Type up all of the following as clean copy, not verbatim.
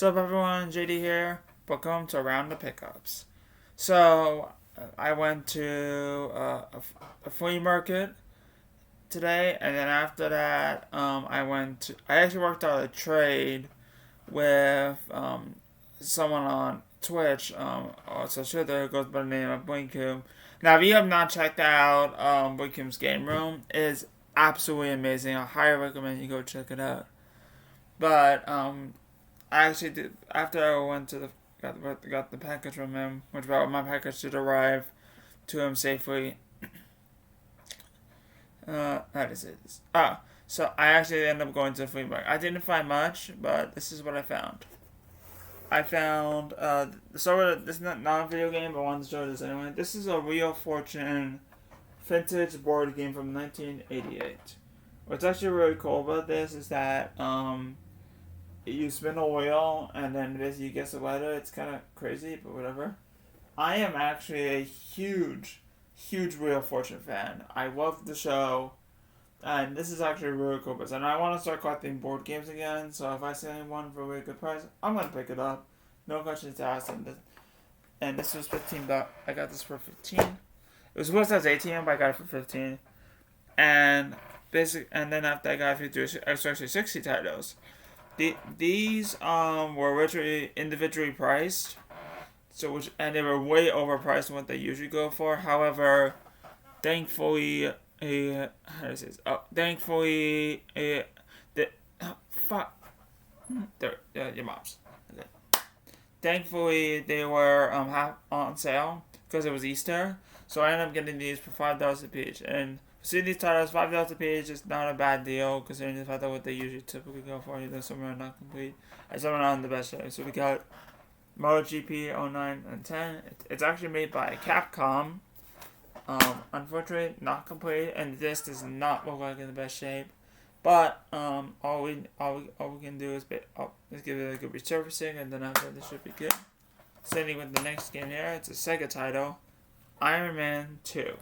What's up, everyone? JD here. Welcome to Around the Pickups. So, I went to a flea market today, and then after that, I actually worked out a trade with someone on Twitch. Also, sure, there goes by the name of Blinkum. Now, if you have not checked out Blinkum's game room, it is absolutely amazing. I highly recommend you go check it out. But I actually did after I went to the got the package from him, which my package did arrive to him safely. That is it. So I actually ended up going to the flea market. I didn't find much, but this is what I found. I found this is not a video game, but I wanted to show this anyway. This is a Wheel of Fortune vintage board game from 1988. What's actually really cool about this is that you spin a wheel and then basically you guess the letter. It's kind of crazy, but whatever. I am actually a huge Wheel of Fortune fan. I love the show, and this is actually really cool. And I want to start collecting board games again. So if I see one for a really good price, I'm gonna pick it up. No questions asked. And this was $15. I got this for 15. It was supposed to have 18, but I got it for 15. And then after I got it for actually 60 titles. These were originally individually priced, and they were way overpriced than what they usually go for. However, thankfully, your mom's. Okay. Thankfully, they were half on sale because it was Easter, so I ended up getting these for $5 a piece. And see these titles, $5 a page is not a bad deal considering the fact that what they usually typically go for, either somewhere not complete, and somewhere not in the best shape. So we got MotoGP 09 and 10. It's actually made by Capcom. Unfortunately, not complete, and this does not look like in the best shape. But all we can do is give it a good resurfacing, and then after this should be good. Starting with the next game here, it's a Sega title, Iron Man 2.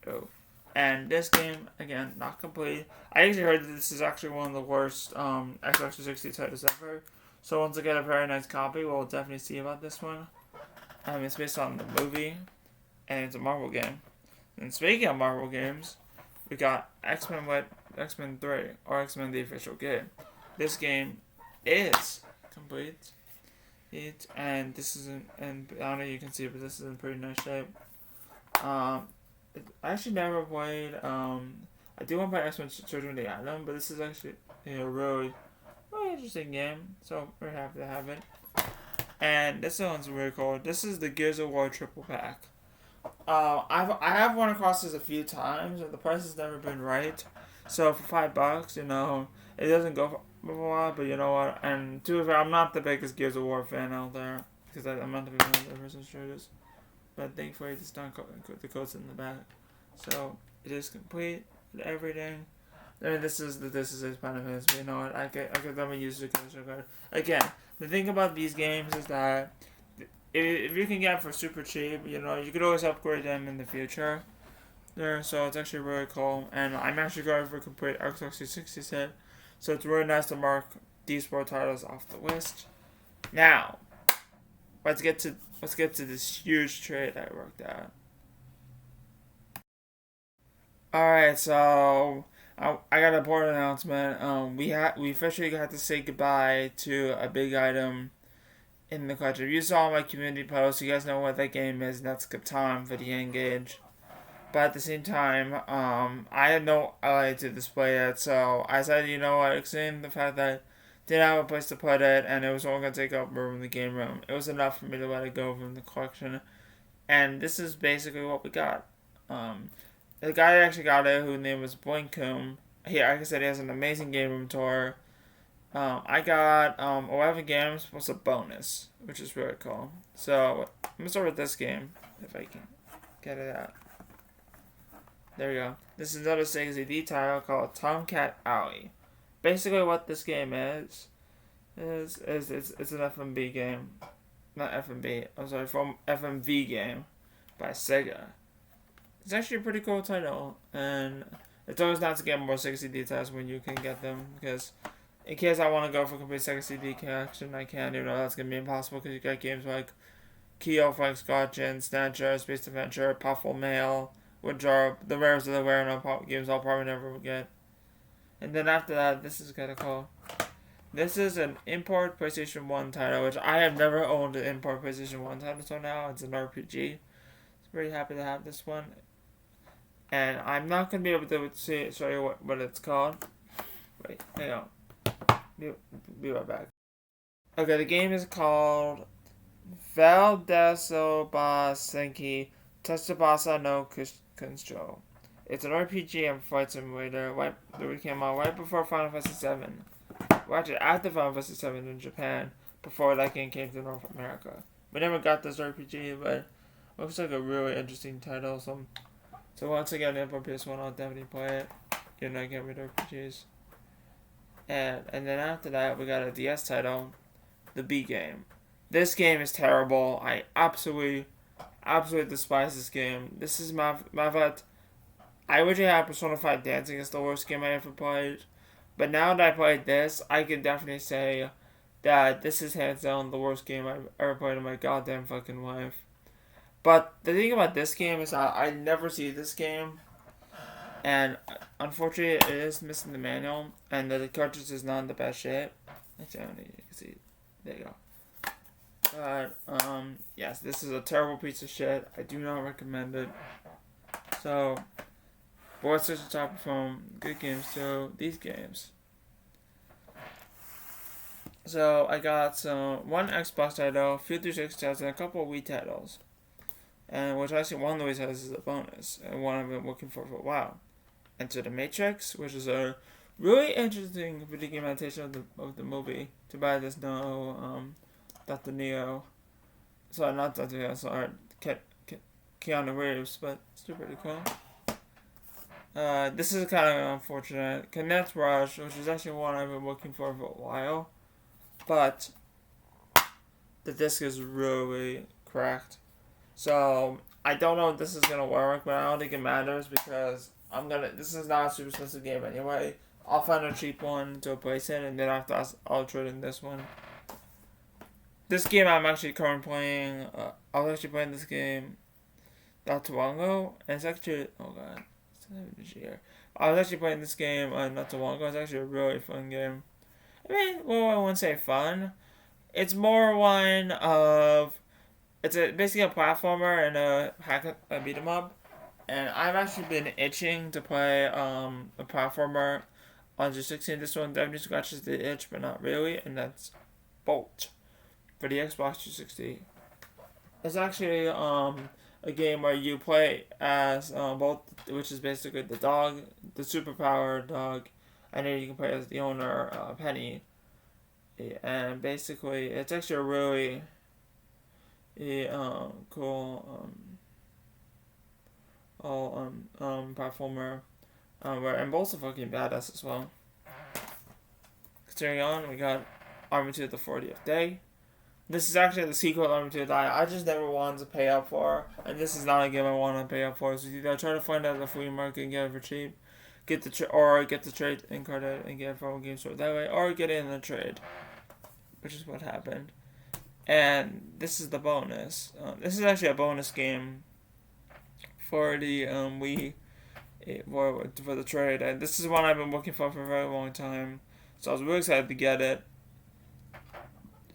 Oh. And this game, again, not complete. I actually heard that this is actually one of the worst Xbox 360 titles ever. So once I get a very nice copy, we'll definitely see about this one. It's based on the movie, and it's a Marvel game. And speaking of Marvel games, we got X-Men 3, or X-Men the official game. This game is complete. And this is and I don't know if you can see, but this is in pretty nice shape. I actually never played. I do want to play X-Men Children of the Atom, but this is actually a really interesting game. So we're happy to have it. And this one's really cool. This is the Gears of War triple pack. I have run across this a few times, but the price has never been right. So for $5, it doesn't go for a while, but you know what? And I'm not the biggest Gears of War fan out there because I'm not the biggest one of the first shooters. But thankfully, it's not the code's in the back, so it is complete with everything. I mean, this is his benefits, but you know what? I could definitely use the character card. Again, the thing about these games is that if you can get them for super cheap, you could always upgrade them in the future. So it's actually really cool, and I'm actually going for a complete Xbox 360 set, so it's really nice to mark these 4 titles off the list. Now, let's get to this huge trade I worked out. Alright, so I got an important announcement. We officially got to say goodbye to a big item in the collection. If you saw my community post, you guys know what that game is, and that's Catan for the Engage. But at the same time, I had no ability to display it, so I said, you know what, exceeding the fact that didn't have a place to put it, and it was only going to take up room in the game room. It was enough for me to let it go from the collection. And this is basically what we got. The guy that actually got it, whose name was Blinkum, like I said, he has an amazing game room tour. I got 11 games plus a bonus, which is really cool. So, I'm going to start with this game, if I can get it out. There we go. This is another Sega CD title called Tomcat Alley. Basically, what this game is it's an FMV game, not FMV. I'm sorry, from FMV game by Sega. It's actually a pretty cool title, and it's always nice to get more 60 details when you can get them because in case I want to go for complete Sega CD collection, I can, even though that's going to be impossible because you got games like Keo, Flex, Gotcha, Snatcher, Space Adventure, Puffle Mail, which are the rarest of the rare and games I'll probably never will get. And then after that, this is kind of cool. This is an import PlayStation 1 title, which I have never owned an import PlayStation 1 title until now. It's an RPG. I'm very happy to have this one. And I'm not going to be able to show you what it's called. Wait, hang on. Be right back. Okay, the game is called Valdesobasenki Tsubasa no Kunstro. It's an RPG and fight simulator. It came out right before Final Fantasy VII. Well, actually, after Final Fantasy VII in Japan, before that game came to North America. We never got this RPG, but it looks like a really interesting title. So once again, if on PS1, I'll definitely play it. You're not getting rid of RPGs. And then after that, we got a DS title, the B game. This game is terrible. I absolutely despise this game. This is my fact. I originally had Persona 5 Dancing as the worst game I ever played. But now that I played this, I can definitely say that this is hands down the worst game I've ever played in my goddamn fucking life. But the thing about this game is that I never see this game. And unfortunately, it is missing the manual. And the cartridge is not in the best shape. Actually, I don't need you can see. There you go. But, yes, this is a terrible piece of shit. I do not recommend it. So, what's such a top from good games to these games? So, I got one Xbox title, a few 360 titles, and a couple of Wii titles. And which actually one of the Wii titles is a bonus, and one I've been looking for a while. Enter the Matrix, which is a really interesting video game adaptation of the movie. Too bad there's no Dr. Neo. Sorry, not Dr. Neo, sorry, Keanu Reeves, but still pretty cool. This is kind of unfortunate. Connect Rush, which is actually one I've been looking for a while, but the disc is really cracked. So I don't know if this is gonna work, but I don't think it matters because this is not a super expensive game anyway. I'll find a cheap one to replace it, and then after I'll trade in this one. This game I'm actually currently playing. I was actually playing this game not too long ago, and it's actually I was actually playing this game not too long ago. It's actually a really fun game. I mean, well, I wouldn't say fun. It's more one of basically a platformer and a beat 'em up. And I've actually been itching to play a platformer on 360. This one definitely scratches the itch, but not really, and that's Bolt for the Xbox 360. It's actually a game where you play as Bolt, which is basically the dog, the superpowered dog, and then you can play as the owner, Penny. And basically, it's actually a really cool platformer, and Bolt's a fucking badass as well. Continuing on, we got Army 2 the 40th Day. This is actually the sequel to Army 2 I just never wanted to pay up for, and this is not a game I want to pay up for. So either try to find out the flea market and get it for cheap, get the trade in credit and get it from a game store that way, or get it in a trade, which is what happened. And this is the bonus. This is actually a bonus game for the Wii for the trade, and this is one I've been looking for a very long time. So I was really excited to get it.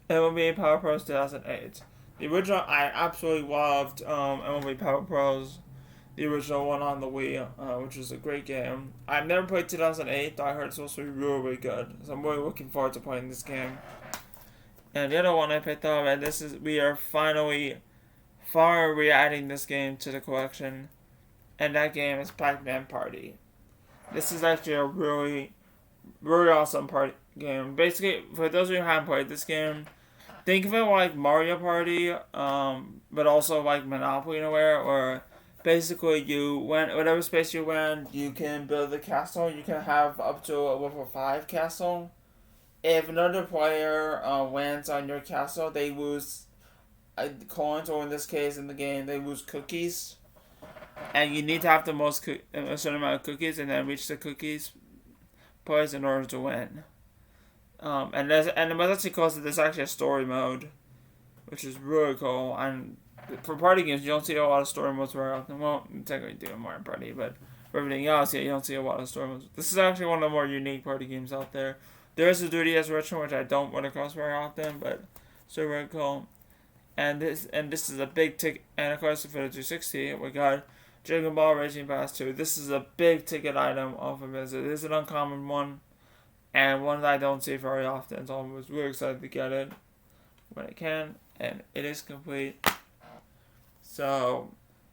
MLB Power Pros 2008. The original I absolutely loved. MLB Power Pros, the original one on the Wii, which was a great game. I've never played 2008. I heard it's supposed to be really, really good. So I'm really looking forward to playing this game. And the other one I picked up, and we are finally adding this game to the collection, and that game is Pac-Man Party. This is actually a really, really awesome party game. Basically, for those of you who haven't played this game, think of it like Mario Party, but also like Monopoly in a way, or basically whatever space you win, you can build a castle. You can have up to a level 5 castle. If another player lands on your castle, they lose coins, or in this case in the game, they lose cookies. And you need to have a certain amount of cookies, and then reach the cookies place in order to win. And what's actually cool is that there's actually a story mode, which is really cool. And for party games, you don't see a lot of story modes very often. Well, technically do more in party, but for everything else, yeah, you don't see a lot of story modes. This is actually one of the more unique party games out there. There is a 3DS version, which I don't run across very often, but still very cool. And this is a big ticket. And of course, for the 360, we got Dragon Ball Raging Pass 2. This is a big ticket item off of it. It is an uncommon one, and one that I don't see very often. So I was really excited to get it when I can, and it is complete. So,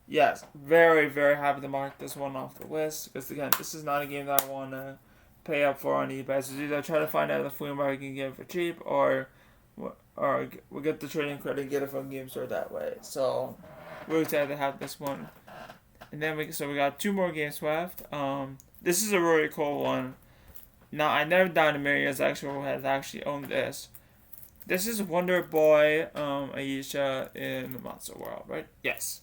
yes, very, very happy to mark this one off the list, because again, this is not a game that I want to pay up for on eBay. So either try to find out the flea market can get it for cheap, or we get the trading credit and get it from Game Store that way. So, we're excited to have this one. And then we got two more games left. This is a really cool one. Now, I never doubted in a million years actually owned this. This is Wonder Boy Aisha in the Monster World, right? Yes.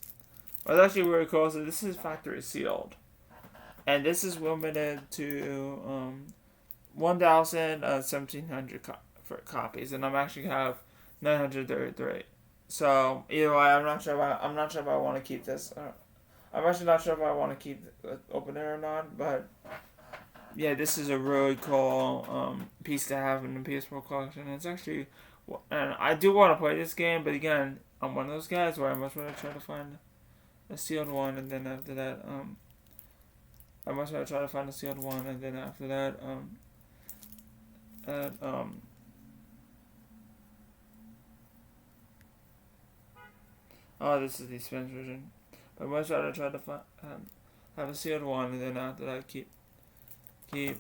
Well, it's actually really cool. So this is factory sealed. And this is limited to 1,700 copies. And I'm actually going to have 933. So, either way, I'm not sure if I want to keep this. I'm actually not sure if I want to keep it open or not, but yeah, this is a really cool piece to have in the PS4 collection. It's actually, and I do want to play this game, but again, I'm one of those guys where I much rather try to find a sealed one, and then after that, I much rather try to find a sealed one, and then after that, oh, this is the Spanish version. But I much rather try to find have a sealed one, and then after that, keep. Damn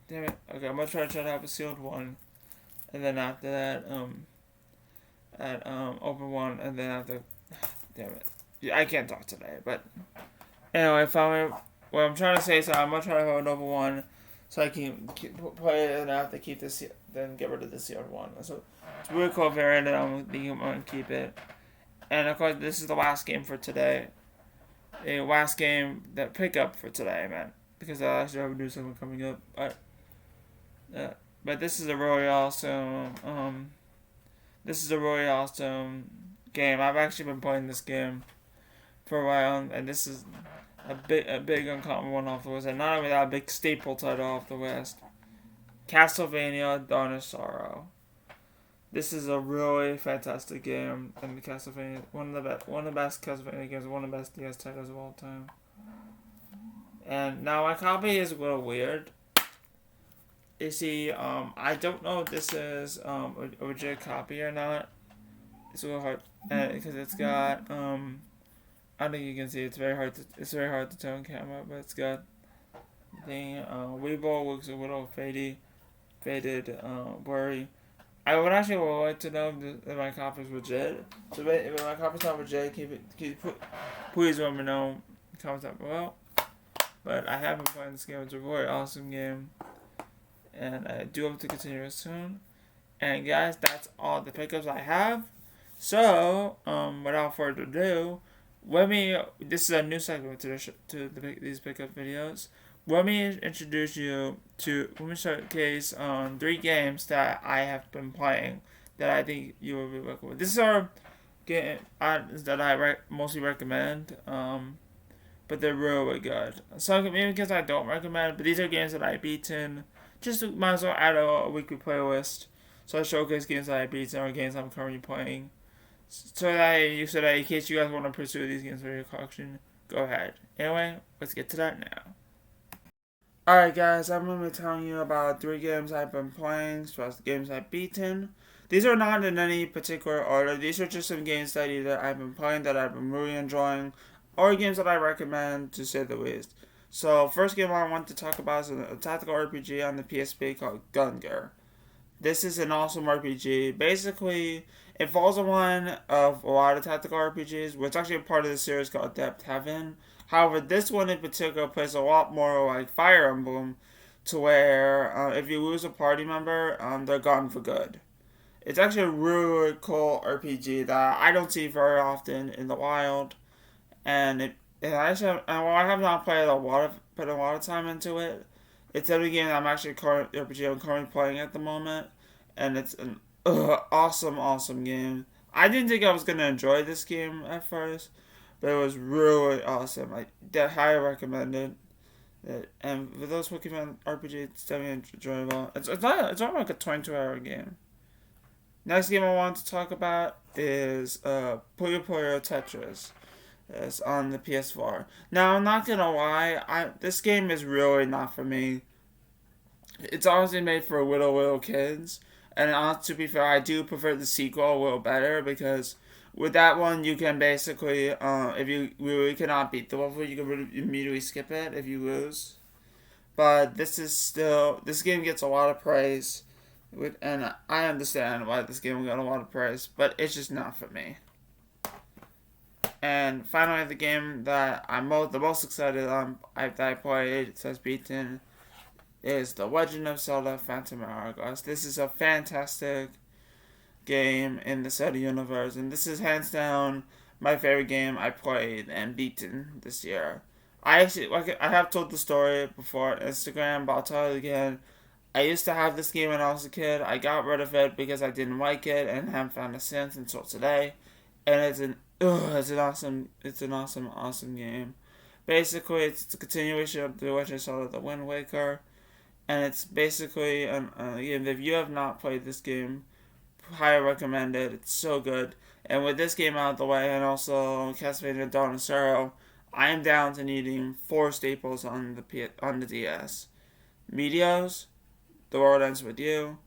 it. Okay, I'm gonna try to have a sealed one, and then after that, open one, and then after, damn it. Yeah, I can't talk today, but anyway, finally, what I'm trying to say is I'm gonna try to have an open one, so I can play it, and I have to keep this, then get rid of the sealed one. So it's a really cool variant, and I'm gonna keep it. And of course, this is the last game for today. The last game that pickup for today, man. Because I actually have a new segment coming up. But this is a really awesome. This is a really awesome game. I've actually been playing this game for a while, and this is a big uncommon one off the list, and not only that, a big staple title off the list. Castlevania: Dawn of Sorrow. This is a really fantastic game, and the Castlevania one of the best Castlevania games, one of the best DS titles of all time. And now my copy is a little weird. You see, I don't know if this is a legit copy or not. It's a little hard because it's got I don't think you can see it's very hard to tell on camera, but it's got the Weeble looks a little faded, blurry. I would actually like to know if my copy is legit. So if my copy's not legit, please let me know in the comments down below. But I have been playing this game. It's a really awesome game. And I do hope to continue it soon. And guys, that's all the pickups I have. So, without further ado, this is a new segment to these pickup videos. Let me showcase 3 games that I have been playing that I think you will be working with. These are games that I mostly recommend. But they're really good. So maybe because I don't recommend, but these are games that I've beaten. Just might as well add a weekly playlist. So I showcase games that I've beaten or games I'm currently playing. So that in case you guys want to pursue these games for your collection, go ahead. Anyway, let's get to that now. Alright guys, I'm going to be telling you about 3 games I've been playing, so as the games I've beaten. These are not in any particular order. These are just some games that either I've been playing that I've been really enjoying, or games that I recommend, to say the least. So, first game I want to talk about is a tactical RPG on the PSP called Gungar. This is an awesome RPG. Basically, it falls in one of a lot of tactical RPGs, which is actually a part of the series called Depth Heaven. However, this one in particular plays a lot more like Fire Emblem, to where if you lose a party member, they're gone for good. It's actually a really cool RPG that I don't see very often in the wild. And I have not put a lot of time into it. It's a game I'm actually currently playing at the moment, and it's an awesome game. I didn't think I was gonna enjoy this game at first, but it was really awesome. I highly recommend it. And for those Pokemon RPG, it's definitely enjoyable. It's not like a 22-hour game. Next game I want to talk about is Puyo Puyo Tetris. It's on the PS4. Now I'm not gonna lie, this game is really not for me. It's honestly made for little kids, and to be fair, I do prefer the sequel a little better because with that one you can basically, if you really cannot beat the level, you can really immediately skip it if you lose. But this game gets a lot of praise, and I understand why this game got a lot of praise, but it's just not for me. And finally, the game that I'm the most excited on that I played since beaten is The Legend of Zelda: Phantom Hourglass. This is a fantastic game in the Zelda universe, and this is hands down my favorite game I played and beaten this year. I have told the story before on Instagram, but I'll tell it again. I used to have this game when I was a kid. I got rid of it because I didn't like it and haven't found it since until today. And it's an awesome game. Basically, it's a continuation of The Legend of Zelda: The Wind Waker, and it's basically a game. If you have not played this game, highly recommend it. It's so good. And with this game out of the way, and also Castlevania Dawn of Sorrow, I am down to needing 4 staples on the DS: Meteos, The World Ends With You,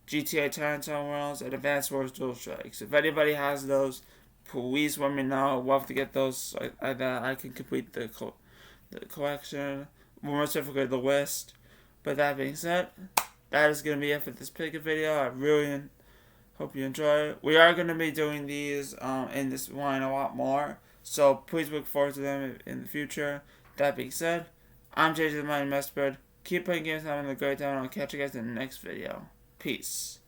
GTA Tarantine Worlds, and Advanced Wars Dual Strikes. If anybody has those, please let me know. I'd love to get those so that I can complete the collection, more specifically the list. But that being said, that is going to be it for this Pika video. I really hope you enjoy it. We are going to be doing these in this line a lot more, so please look forward to them in the future. That being said, I'm JJ the Mighty Messbird. Keep playing games, having a great time, and I'll catch you guys in the next video. Peace.